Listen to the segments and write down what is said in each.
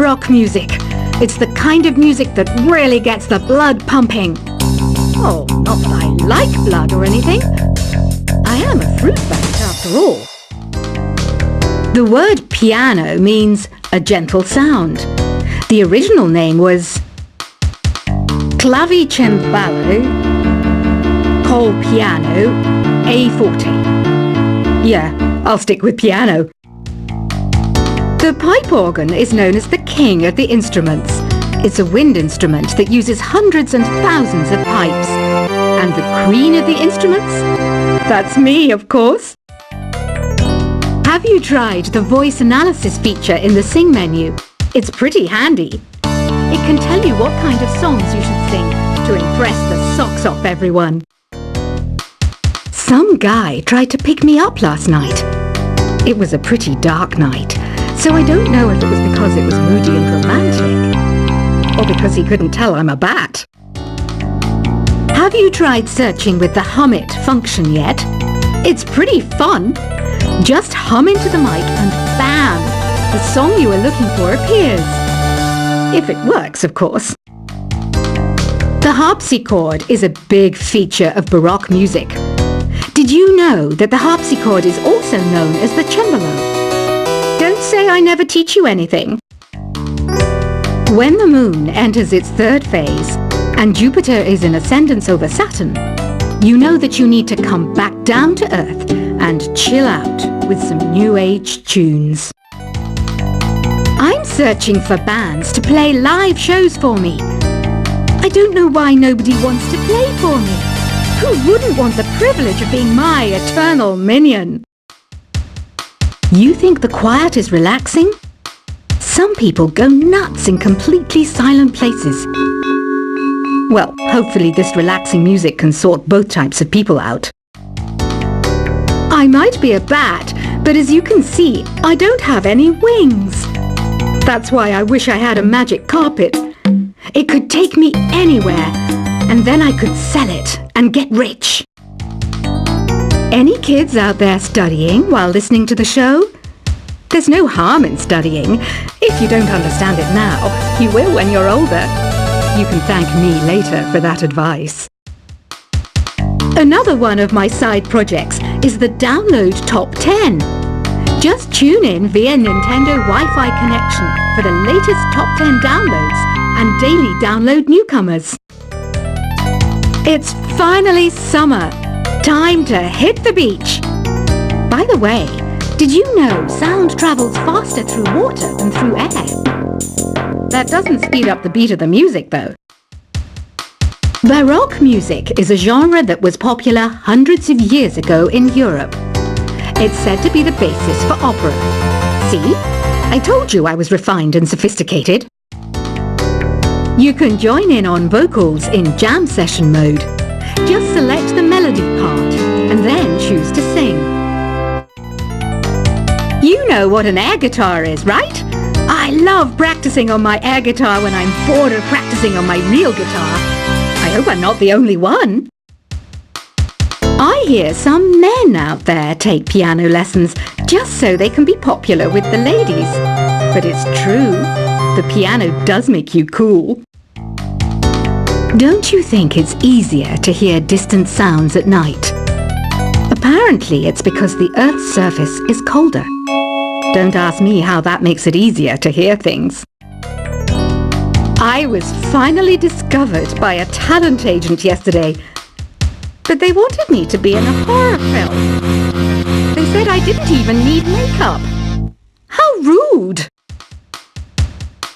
rock music. It's the kind of music that really gets the blood pumping. Oh, not that I like blood or anything. I am a fruit bat after all. The word piano means a gentle sound. The original name was clavicembalo col piano a forte. Yeah, I'll stick with piano. The pipe organ is known as the king of the instruments. It's a wind instrument that uses hundreds and thousands of pipes. And the queen of the instruments? That's me, of course. Have you tried the voice analysis feature in the Sing menu? It's pretty handy. It can tell you what kind of songs you should sing to impress the socks off everyone. Some guy tried to pick me up last night. It was a pretty dark night, so I don't know if it was because it was moody and romantic, or because he couldn't tell I'm a bat. Have you tried searching with the Hum It function yet? It's pretty fun. Just hum into the mic and bam! The song you are looking for appears. If it works, of course. The harpsichord is a big feature of Baroque music. Did you know that the harpsichord is also known as the cembalo? Don't say I never teach you anything. When the moon enters its third phase and Jupiter is in ascendance over Saturn, you know that you need to come back down to Earth and chill out with some new age tunes. I'm searching for bands to play live shows for me. I don't know why nobody wants to play for me. Who wouldn't want the privilege of being my eternal minion? You think the quiet is relaxing? Some people go nuts in completely silent places. Well, hopefully this relaxing music can sort both types of people out. I might be a bat, but as you can see, I don't have any wings. That's why I wish I had a magic carpet. It could take me anywhere, and then I could sell it and get rich. Any kids out there studying while listening to the show? There's no harm in studying. If you don't understand it now, you will when you're older. You can thank me later for that advice. Another one of my side projects is the Download Top 10. Just tune in via Nintendo Wi-Fi connection for the latest Top 10 downloads and daily download newcomers. It's finally summer. Time to hit the beach. By the way, did you know sound travels faster through water than through air? That doesn't speed up the beat of the music, though. Baroque music is a genre that was popular hundreds of years ago in Europe. It's said to be the basis for opera. See? I told you I was refined and sophisticated. You can join in on vocals in jam session mode. Just select the melody part and then choose to sing. You know what an air guitar is, right? I love practicing on my air guitar when I'm bored of practicing on my real guitar. I hope I'm not the only one. I hear some men out there take piano lessons just so they can be popular with the ladies. But it's true, the piano does make you cool. Don't you think it's easier to hear distant sounds at night? Apparently it's because the Earth's surface is colder. Don't ask me how that makes it easier to hear things. I was finally discovered by a talent agent yesterday. But they wanted me to be in a horror film. They said I didn't even need makeup. How rude!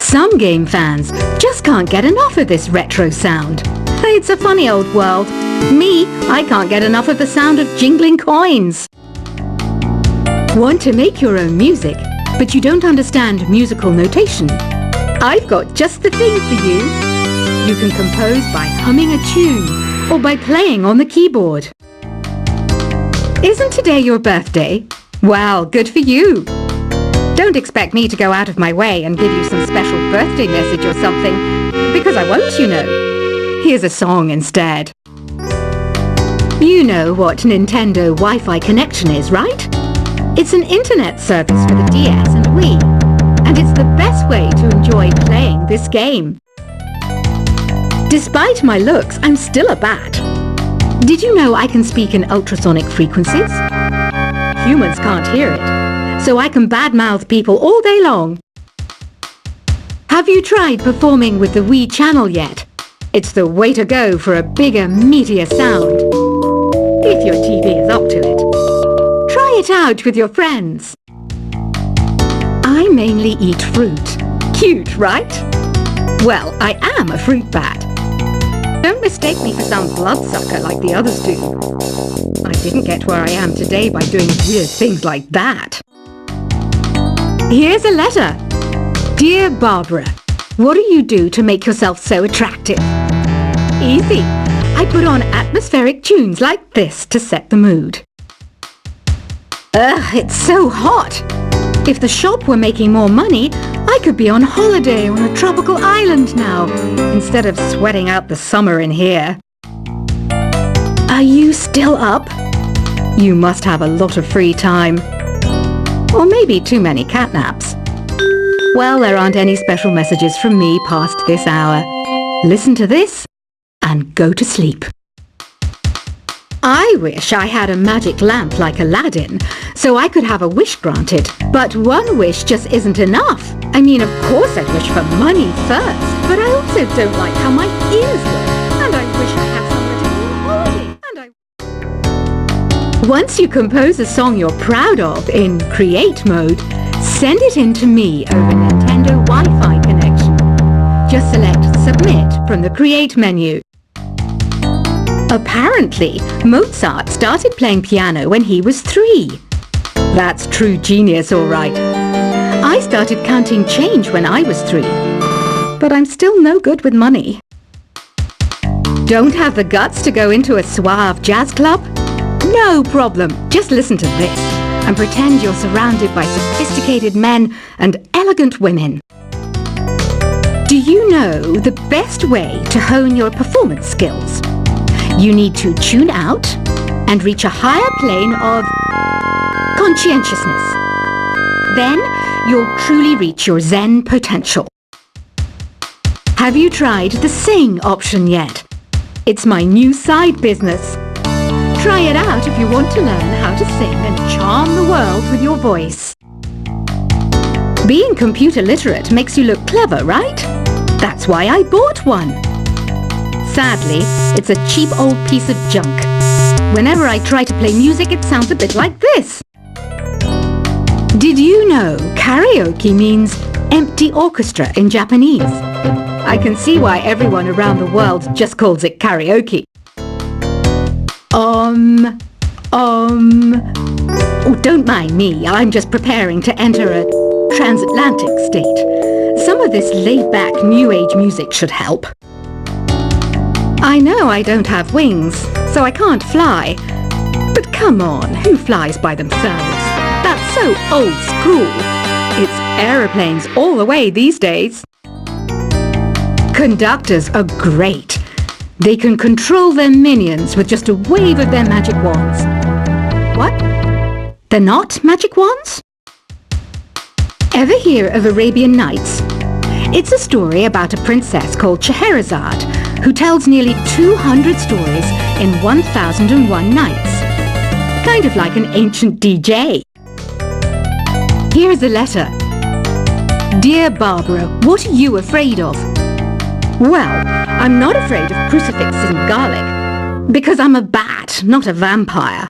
Some game fans just can't get enough of this retro sound. It's a funny old world. Me, I can't get enough of the sound of jingling coins. Want to make your own music, but you don't understand musical notation? I've got just the thing for you. You can compose by humming a tune or by playing on the keyboard. Isn't today your birthday? Well, good for you. Don't expect me to go out of my way and give you some special birthday message or something, because I won't, you know. Here's a song instead. You know what Nintendo Wi-Fi connection is, right? It's an internet service for the DS and Wii. and it's the best way to enjoy playing this game. Despite my looks, I'm still a bat. Did you know I can speak in ultrasonic frequencies? Humans can't hear it, so I can badmouth people all day long. Have you tried performing with the Wii channel yet? It's the way to go for a bigger, meatier sound. If your TV is up to it. Try it out with your friends. I mainly eat fruit. Cute, right? Well, I am a fruit bat. Don't mistake me for some bloodsucker like the others do. I didn't get where I am today by doing weird things like that. Here's a letter. Dear Barbara, what do you do to make yourself so attractive? Easy. I put on atmospheric tunes like this to set the mood. Ugh, it's so hot. If the shop were making more money, I could be on holiday on a tropical island now, instead of sweating out the summer in here. Are you still up? You must have a lot of free time. Or maybe too many catnaps. Well, there aren't any special messages from me past this hour. Listen to this and go to sleep. I wish I had a magic lamp like Aladdin, so I could have a wish granted. But one wish just isn't enough. I mean, of course I'd wish for money first, but I also don't like how my ears look, and I wish I had somewhere to go on holiday, Once you compose a song you're proud of in Create mode, send it in to me over Nintendo Wi-Fi connection. Just select Submit from the Create menu. Apparently, Mozart started playing piano when he was 3. That's true genius, all right. I started counting change when I was 3. But I'm still no good with money. Don't have the guts to go into a suave jazz club? No problem. Just listen to this and pretend you're surrounded by sophisticated men and elegant women. Do you know the best way to hone your performance skills? You need to tune out and reach a higher plane of conscientiousness. Then you'll truly reach your Zen potential. Have you tried the Sing option yet? It's my new side business. Try it out if you want to learn how to sing and charm the world with your voice. Being computer literate makes you look clever, right? That's why I bought one. Sadly, it's a cheap old piece of junk. Whenever I try to play music, it sounds a bit like this. Did you know karaoke means empty orchestra in Japanese? I can see why everyone around the world just calls it karaoke. Oh, don't mind me. I'm just preparing to enter a transatlantic state. Some of this laid-back New Age music should help. I know I don't have wings, so I can't fly. But come on, who flies by themselves? That's so old school. It's aeroplanes all the way these days. Conductors are great. They can control their minions with just a wave of their magic wands. What? They're not magic wands? Ever hear of Arabian Nights? It's a story about a princess called Scheherazade who tells nearly 200 stories in 1001 nights. Kind of like an ancient DJ. Here's a letter. Dear Barbara, what are you afraid of? Well, I'm not afraid of crucifixes and garlic, because I'm a bat, not a vampire.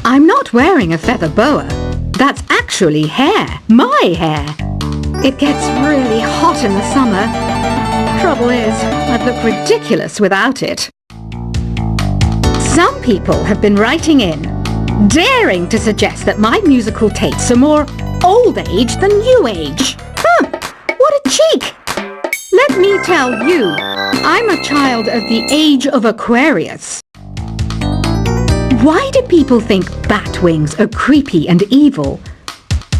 I'm not wearing a feather boa. That's actually hair, my hair. It gets really hot in the summer. Trouble is, I'd look ridiculous without it. Some people have been writing in, daring to suggest that my musical tastes are more old age than new age. What a cheek! Let me tell you, I'm a child of the age of Aquarius. Why do people think bat wings are creepy and evil?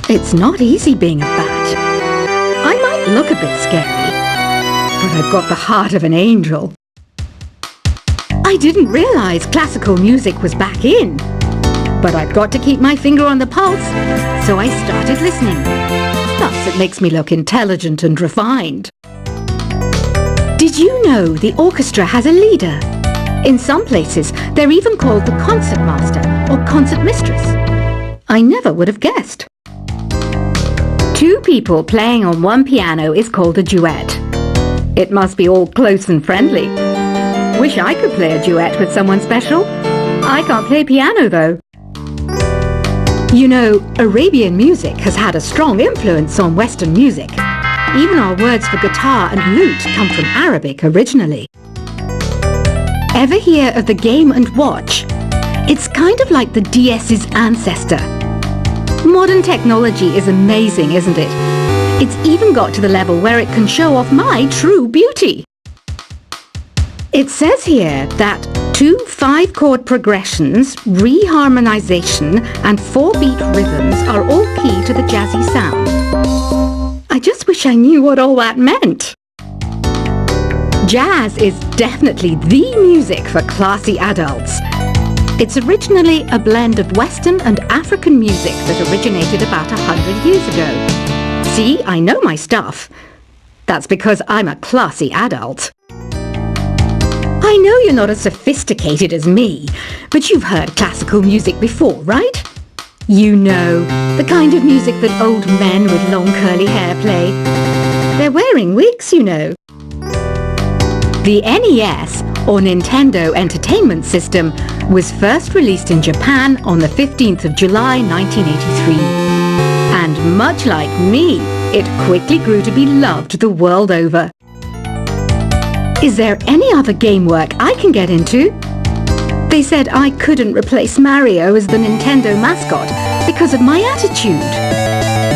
It's not easy being a bat. I might look a bit scary, but I've got the heart of an angel. I didn't realize classical music was back in, but I've got to keep my finger on the pulse, so I started listening. Plus, it makes me look intelligent and refined. Did you know the orchestra has a leader? In some places, they're even called the concertmaster or concertmistress. I never would have guessed. Two people playing on one piano is called a duet. It must be all close and friendly. Wish I could play a duet with someone special. I can't play piano though. You know, Arabian music has had a strong influence on Western music. Even our words for guitar and lute come from Arabic originally. Ever hear of the Game & Watch? It's kind of like the DS's ancestor. Modern technology is amazing, isn't it? It's even got to the level where it can show off my true beauty. It says here that 2 5-chord progressions, reharmonization and 4-beat rhythms are all key to the jazzy sound. I just wish I knew what all that meant. Jazz is definitely the music for classy adults. It's originally a blend of Western and African music that originated about 100 years ago. See, I know my stuff. That's because I'm a classy adult. I know you're not as sophisticated as me, but you've heard classical music before, right? You know, the kind of music that old men with long curly hair play. They're wearing wigs, you know. The NES, or Nintendo Entertainment System, was first released in Japan on the 15th of July 1983. And much like me, it quickly grew to be loved the world over. Is there any other game work I can get into? They said I couldn't replace Mario as the Nintendo mascot because of my attitude.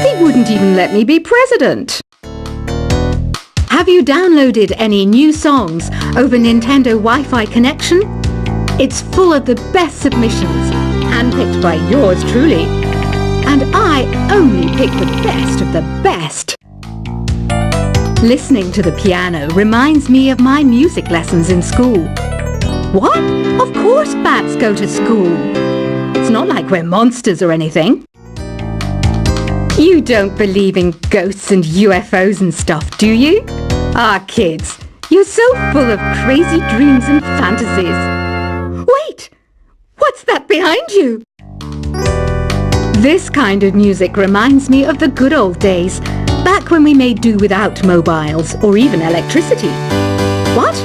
They wouldn't even let me be president. Have you downloaded any new songs over Nintendo Wi-Fi connection? It's full of the best submissions, handpicked by yours truly. And I only pick the best of the best. Listening to the piano reminds me of my music lessons in school. What? Of course bats go to school. It's not like we're monsters or anything. You don't believe in ghosts and UFOs and stuff, do you? Ah, kids, you're so full of crazy dreams and fantasies. Wait! What's that behind you? This kind of music reminds me of the good old days, back when we made do without mobiles or even electricity. What?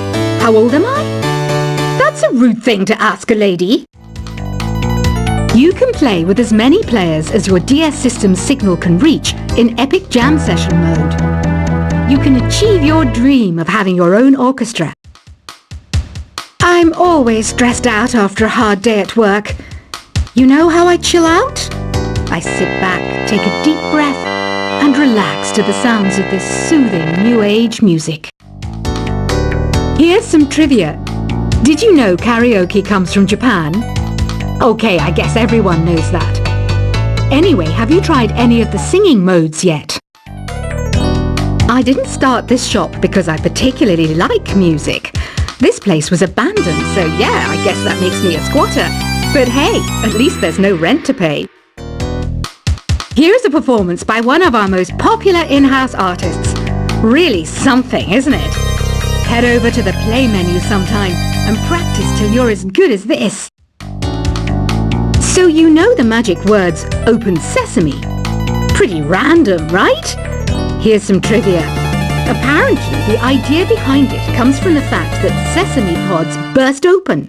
How old am I? That's a rude thing to ask a lady. You can play with as many players as your DS system's signal can reach in Epic Jam Session mode. You can achieve your dream of having your own orchestra. I'm always stressed out after a hard day at work. You know how I chill out? I sit back, take a deep breath, and relax to the sounds of this soothing new age music. Here's some trivia. Did you know karaoke comes from Japan? Okay, I guess everyone knows that. Anyway, have you tried any of the singing modes yet? I didn't start this shop because I particularly like music. This place was abandoned, so yeah, I guess that makes me a squatter. But hey, at least there's no rent to pay. Here's a performance by one of our most popular in-house artists. Really something, isn't it? Head over to the play menu sometime and practice till you're as good as this. So you know the magic words "Open Sesame"? Pretty random, right? Here's some trivia. Apparently, the idea behind it comes from the fact that sesame pods burst open.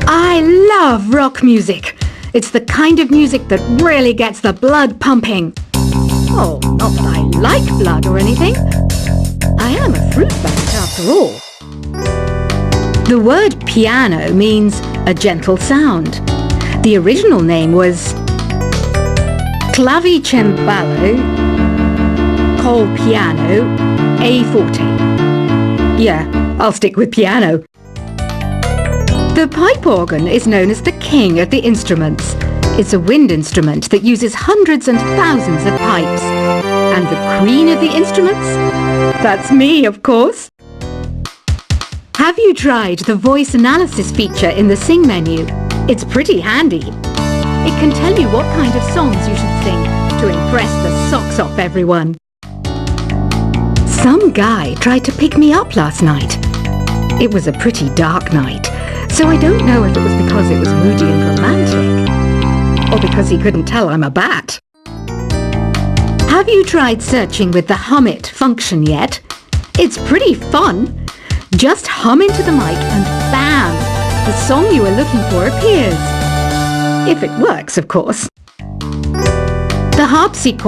I love rock music. It's the kind of music that really gets the blood pumping. Oh, not that I like blood or anything. I am a fruit bat after all. The word piano means a gentle sound. The original name was clavicembalo col piano a forte. Yeah, I'll stick with piano. The pipe organ is known as the king of the instruments. It's a wind instrument that uses hundreds and thousands of pipes. And the queen of the instruments? That's me, of course. Have you tried the voice analysis feature in the Sing menu? It's pretty handy. It can tell you what kind of songs you should sing to impress the socks off everyone. Some guy tried to pick me up last night. It was a pretty dark night, so I don't know if it was because it was moody and romantic, or because he couldn't tell I'm a bat. Have you tried searching with the Hum It function yet? It's pretty fun. Just hum into the mic and bam! The song you are looking for appears. If it works, of course. The harpsichord